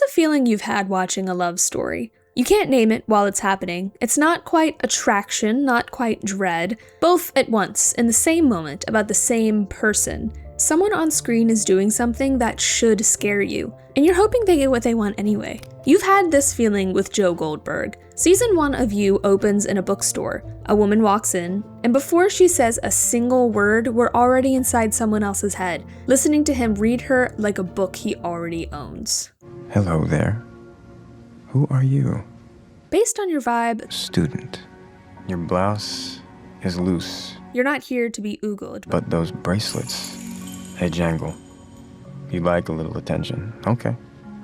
There's a feeling you've had watching a love story. You can't name it while it's happening. It's not quite attraction, not quite dread, both at once, in the same moment, about the same person. Someone on screen is doing something that should scare you, and you're hoping they get what they want anyway. You've had this feeling with Joe Goldberg. Season 1 of You opens in a bookstore. A woman walks in, and before she says a single word, we're already inside someone else's head, listening to him read her like a book he already owns. Hello there. Who are you? Based on your vibe, Student. Your blouse is loose. You're not here to be oogled. But those bracelets, they jangle. You like a little attention. Okay,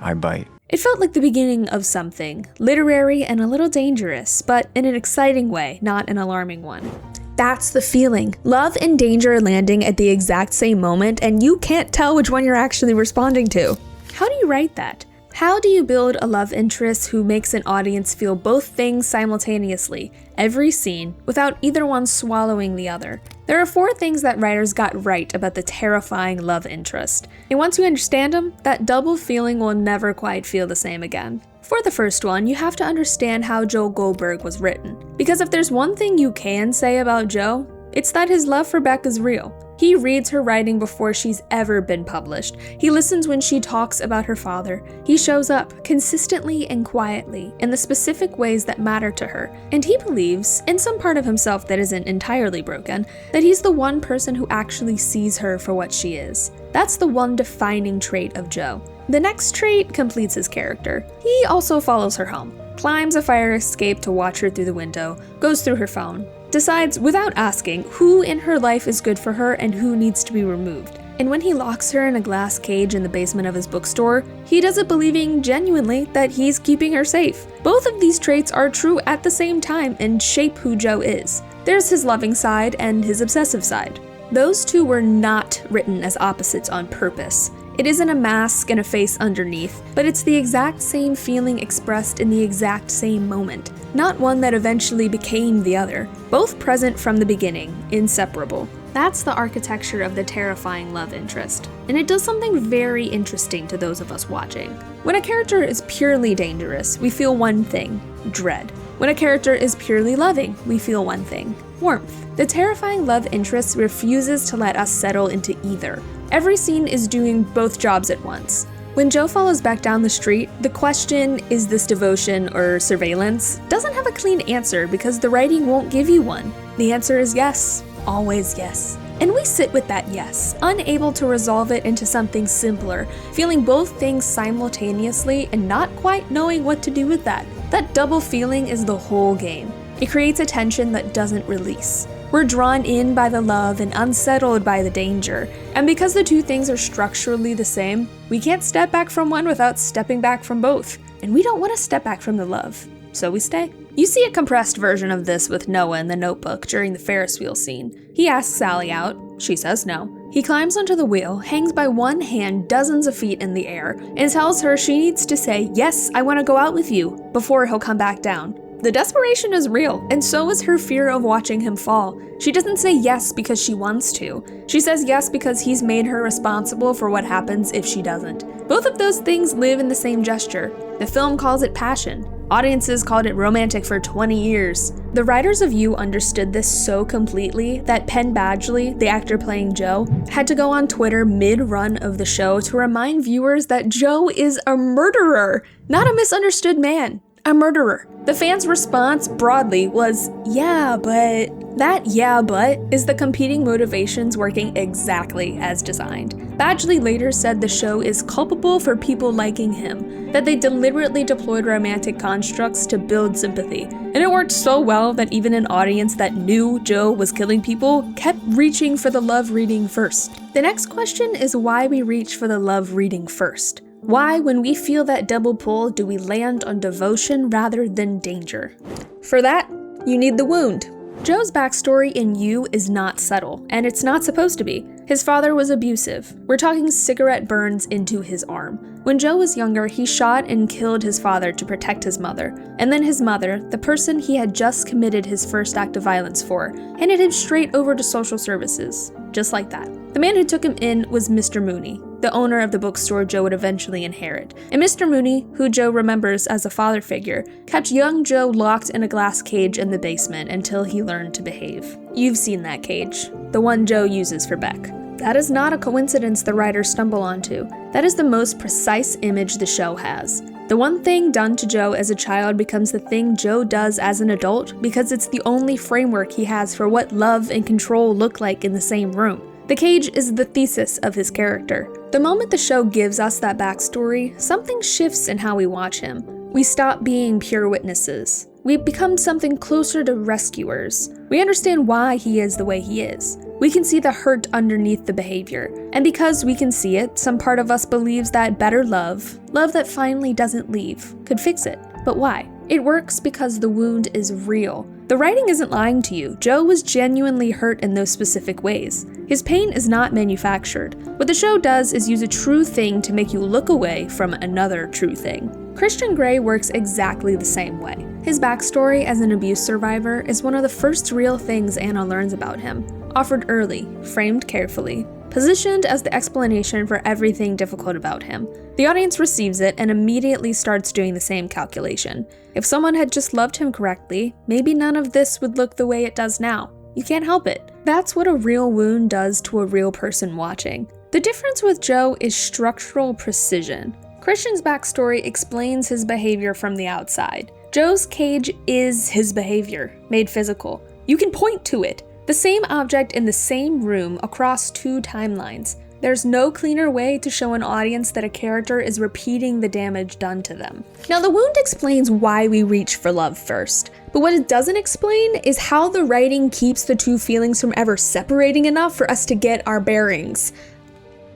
I bite. It felt like the beginning of something, literary and a little dangerous, but in an exciting way, not an alarming one. That's the feeling. Love and danger landing at the exact same moment, and you can't tell which one you're actually responding to. How do you write that? How do you build a love interest who makes an audience feel both things simultaneously, every scene, without either one swallowing the other? There are 4 things that writers got right about the terrifying love interest, and once you understand them, that double feeling will never quite feel the same again. For the first one, you have to understand how Joe Goldberg was written, because if there's one thing you can say about Joe, it's that his love for Beck is real. He reads her writing before she's ever been published. He listens when she talks about her father. He shows up, consistently and quietly, in the specific ways that matter to her. And he believes, in some part of himself that isn't entirely broken, that he's the one person who actually sees her for what she is. That's the one defining trait of Joe. The next trait completes his character. He also follows her home, climbs a fire escape to watch her through the window, goes through her phone, decides without asking who in her life is good for her and who needs to be removed. And when he locks her in a glass cage in the basement of his bookstore, he does it believing genuinely that he's keeping her safe. Both of these traits are true at the same time and shape who Joe is. There's his loving side and his obsessive side. Those two were not written as opposites on purpose. It isn't a mask and a face underneath, but it's the exact same feeling expressed in the exact same moment, not one that eventually became the other. Both present from the beginning, inseparable. That's the architecture of the terrifying love interest, and it does something very interesting to those of us watching. When a character is purely dangerous, we feel one thing, dread. When a character is purely loving, we feel one thing, warmth. The terrifying love interest refuses to let us settle into either. Every scene is doing both jobs at once. When Joe follows Beck down the street, the question, is this devotion or surveillance, doesn't have a clean answer because the writing won't give you one. The answer is yes, always yes. And we sit with that yes, unable to resolve it into something simpler, feeling both things simultaneously and not quite knowing what to do with that. That double feeling is the whole game. It creates a tension that doesn't release. We're drawn in by the love and unsettled by the danger. And because the two things are structurally the same, we can't step back from one without stepping back from both. And we don't want to step back from the love, so we stay. You see a compressed version of this with Noah in the Notebook during the Ferris wheel scene. He asks Sally out, she says no. He climbs onto the wheel, hangs by one hand dozens of feet in the air, and tells her she needs to say, "Yes, I want to go out with you," before he'll come back down. The desperation is real, and so is her fear of watching him fall. She doesn't say yes because she wants to. She says yes because he's made her responsible for what happens if she doesn't. Both of those things live in the same gesture. The film calls it passion. Audiences called it romantic for 20 years. The writers of You understood this so completely that Penn Badgley, the actor playing Joe, had to go on Twitter mid-run of the show to remind viewers that Joe is a murderer, not a misunderstood man. A murderer. The fans' response broadly was, yeah, but... That yeah, but is the competing motivations working exactly as designed. Badgley later said the show is culpable for people liking him, that they deliberately deployed romantic constructs to build sympathy. And it worked so well that even an audience that knew Joe was killing people kept reaching for the love reading first. The next question is why we reach for the love reading first. Why, when we feel that double pull, do we land on devotion rather than danger? For that, you need the wound. Joe's backstory in You is not subtle, and it's not supposed to be. His father was abusive. We're talking cigarette burns into his arm. When Joe was younger, he shot and killed his father to protect his mother. And then his mother, the person he had just committed his first act of violence for, handed him straight over to social services. Just like that. The man who took him in was Mr. Mooney. the owner of the bookstore Joe would eventually inherit. And Mr. Mooney, who Joe remembers as a father figure, kept young Joe locked in a glass cage in the basement until he learned to behave. You've seen that cage, the one Joe uses for Beck. That is not a coincidence the writers stumble onto. That is the most precise image the show has. The one thing done to Joe as a child becomes the thing Joe does as an adult because it's the only framework he has for what love and control look like in the same room. The cage is the thesis of his character. The moment the show gives us that backstory, something shifts in how we watch him. We stop being pure witnesses. We become something closer to rescuers. We understand why he is the way he is. We can see the hurt underneath the behavior. And because we can see it, some part of us believes that better love that finally doesn't leave, could fix it. But why? It works because the wound is real. The writing isn't lying to you. Joe was genuinely hurt in those specific ways. His pain is not manufactured. What the show does is use a true thing to make you look away from another true thing. Christian Grey works exactly the same way. His backstory as an abuse survivor is one of the first real things Anna learns about him. Offered early, framed carefully, positioned as the explanation for everything difficult about him. The audience receives it and immediately starts doing the same calculation. If someone had just loved him correctly, maybe none of this would look the way it does now. You can't help it. That's what a real wound does to a real person watching. The difference with Joe is structural precision. Christian's backstory explains his behavior from the outside. Joe's cage is his behavior, made physical. You can point to it. The same object in the same room across two timelines. There's no cleaner way to show an audience that a character is repeating the damage done to them. Now, the wound explains why we reach for love first, but what it doesn't explain is how the writing keeps the two feelings from ever separating enough for us to get our bearings.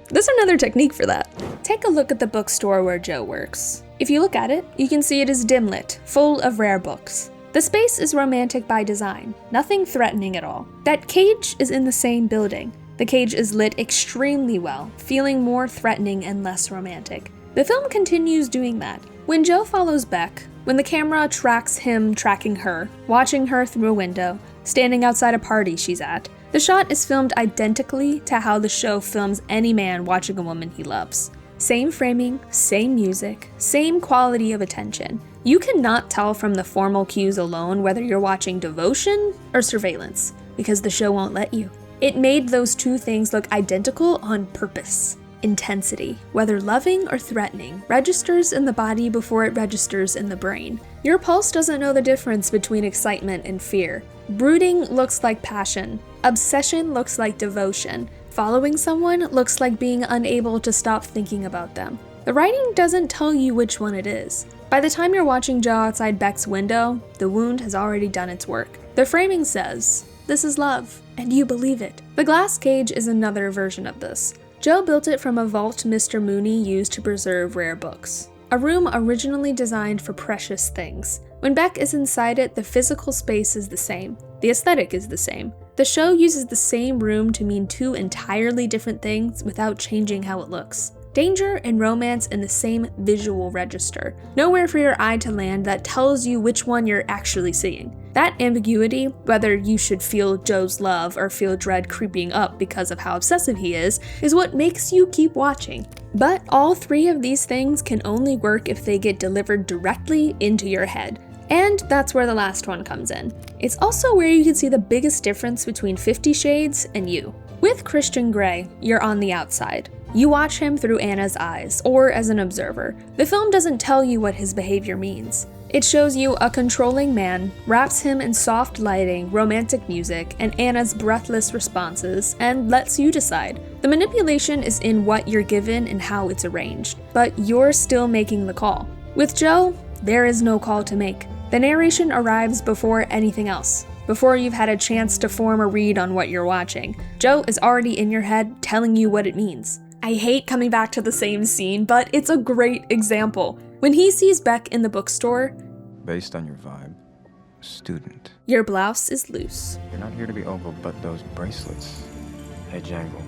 There's another technique for that. Take a look at the bookstore where Joe works. If you look at it, you can see it is dim lit, full of rare books. The space is romantic by design, nothing threatening at all. That cage is in the same building. The cage is lit extremely well, feeling more threatening and less romantic. The film continues doing that. When Joe follows Beck, when the camera tracks him tracking her, watching her through a window, standing outside a party she's at, the shot is filmed identically to how the show films any man watching a woman he loves. Same framing, same music, same quality of attention. You cannot tell from the formal cues alone whether you're watching devotion or surveillance, because the show won't let you. It made those two things look identical on purpose. Intensity, whether loving or threatening, registers in the body before it registers in the brain. Your pulse doesn't know the difference between excitement and fear. Brooding looks like passion. Obsession looks like devotion. Following someone looks like being unable to stop thinking about them. The writing doesn't tell you which one it is. By the time you're watching Joe outside Beck's window, the wound has already done its work. The framing says, "This is love," and you believe it. The glass cage is another version of this. Joe built it from a vault Mr. Mooney used to preserve rare books. A room originally designed for precious things. When Beck is inside it, the physical space is the same. The aesthetic is the same. The show uses the same room to mean two entirely different things without changing how it looks. Danger and romance in the same visual register. Nowhere for your eye to land that tells you which one you're actually seeing. That ambiguity, whether you should feel Joe's love or feel dread creeping up because of how obsessive he is what makes you keep watching. But all three of these things can only work if they get delivered directly into your head. And that's where the last one comes in. It's also where you can see the biggest difference between 50 Shades and you. With Christian Grey, you're on the outside. You watch him through Anna's eyes, or as an observer. The film doesn't tell you what his behavior means. It shows you a controlling man, wraps him in soft lighting, romantic music, and Anna's breathless responses, and lets you decide. The manipulation is in what you're given and how it's arranged, but you're still making the call. With Joe, there is no call to make. The narration arrives before anything else. Before you've had a chance to form a read on what you're watching, Joe is already in your head telling you what it means. I hate coming back to the same scene, but it's a great example. When he sees Beck in the bookstore, Based on your vibe, student. Your blouse is loose. You're not here to be ogled, but those bracelets, they jangle.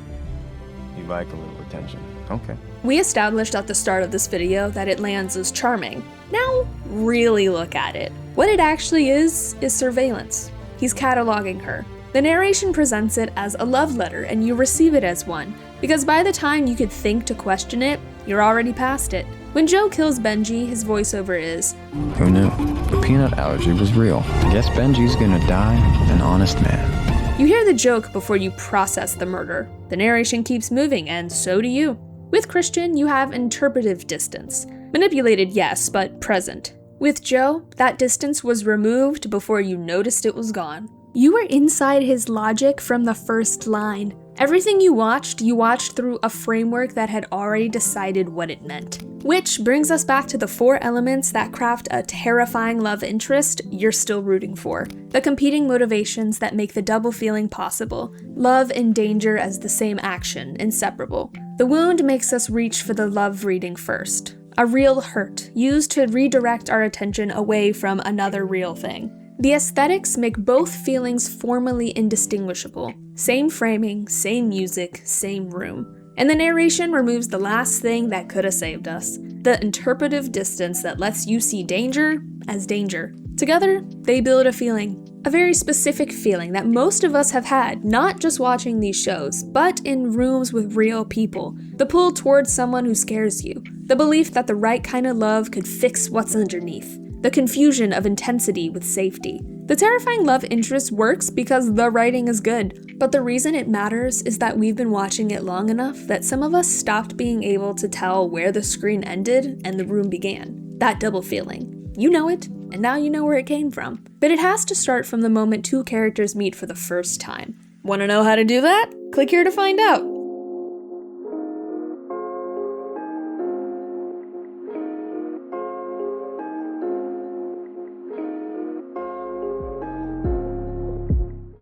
You like a little attention. Okay. We established at the start of this video that it lands as charming. Now, really look at it. What it actually is surveillance. He's cataloging her. The narration presents it as a love letter, and you receive it as one. Because by the time you could think to question it, you're already past it. When Joe kills Benji, his voiceover is, Who knew? The peanut allergy was real. Guess Benji's gonna die an honest man. You hear the joke before you process the murder. The narration keeps moving, and so do you. With Christian, you have interpretive distance. Manipulated, yes, but present. With Joe, that distance was removed before you noticed it was gone. You were inside his logic from the first line. Everything you watched through a framework that had already decided what it meant. Which brings us back to the 4 elements that craft a terrifying love interest you're still rooting for. The competing motivations that make the double feeling possible. Love and danger as the same action, inseparable. The wound makes us reach for the love reading first. A real hurt, used to redirect our attention away from another real thing. The aesthetics make both feelings formally indistinguishable. Same framing, same music, same room. And the narration removes the last thing that could have saved us. The interpretive distance that lets you see danger as danger. Together, they build a feeling. A very specific feeling that most of us have had, not just watching these shows, but in rooms with real people. The pull towards someone who scares you. The belief that the right kind of love could fix what's underneath. The confusion of intensity with safety. The terrifying love interest works because the writing is good, but the reason it matters is that we've been watching it long enough that some of us stopped being able to tell where the screen ended and the room began. That double feeling. You know it, and now you know where it came from. But it has to start from the moment 2 characters meet for the first time. Want to know how to do that? Click here to find out.